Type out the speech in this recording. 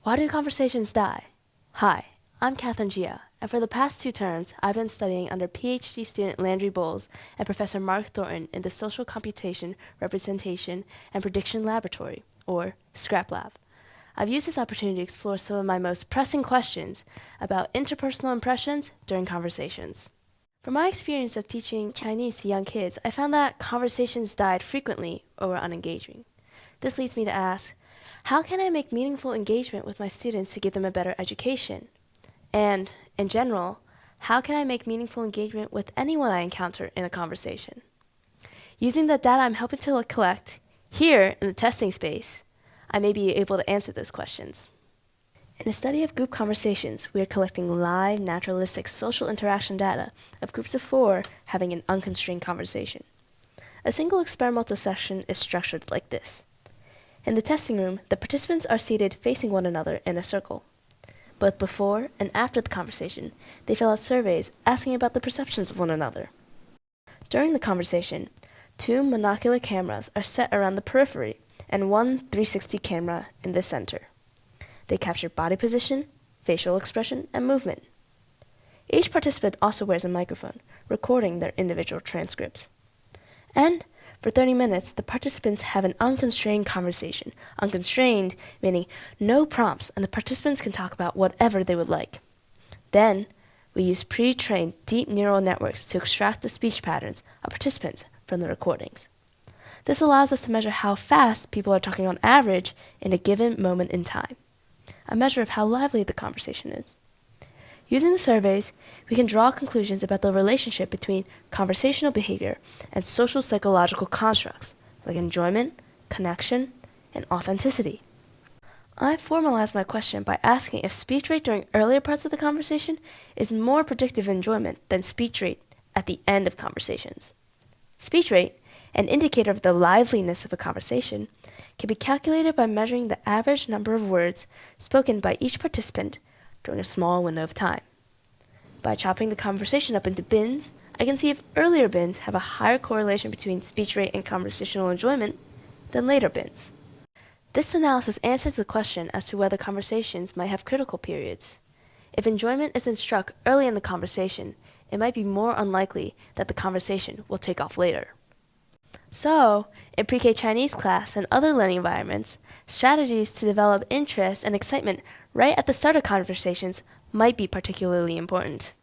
Why do conversations die? Hi, I'm Katherine Jia, and for the past 2 terms, I've been studying under PhD student Landry Bowles and Professor Mark Thornton in the Social Computation, Representation, and Prediction Laboratory, or SCRAP Lab. I've used this opportunity to explore some of my most pressing questions about interpersonal impressions during conversations. From my experience of teaching Chinese to young kids, I found that conversations died frequently or were unengaging. This leads me to ask, how can I make meaningful engagement with my students to give them a better education? And, in general, how can I make meaningful engagement with anyone I encounter in a conversation? Using the data I'm helping to collect here in the testing space, I may be able to answer those questions. In a study of group conversations, we are collecting live, naturalistic social interaction data of groups of 4 having an unconstrained conversation. A single experimental session is structured like this. In the testing room, the participants are seated facing one another in a circle. Both before and after the conversation, they fill out surveys asking about the perceptions of one another. During the conversation, 2 monocular cameras are set around the periphery and one 360 camera in the center. They capture body position, facial expression, and movement. Each participant also wears a microphone, recording their individual transcripts. And for 30 minutes, the participants have an unconstrained conversation. Unconstrained meaning no prompts, and the participants can talk about whatever they would like. Then, we use pre-trained deep neural networks to extract the speech patterns of participants from the recordings. This allows us to measure how fast people are talking on average in a given moment in time, a measure of how lively the conversation is. Using the surveys, we can draw conclusions about the relationship between conversational behavior and social psychological constructs like enjoyment, connection, and authenticity. I formalized my question by asking if speech rate during earlier parts of the conversation is more predictive of enjoyment than speech rate at the end of conversations. Speech rate, an indicator of the liveliness of a conversation, can be calculated by measuring the average number of words spoken by each participant during a small window of time. By chopping the conversation up into bins, I can see if earlier bins have a higher correlation between speech rate and conversational enjoyment than later bins. This analysis answers the question as to whether conversations might have critical periods. If enjoyment isn't struck early in the conversation, it might be more unlikely that the conversation will take off later. So, in pre-K Chinese class and other learning environments, strategies to develop interest and excitement right at the start of conversations might be particularly important.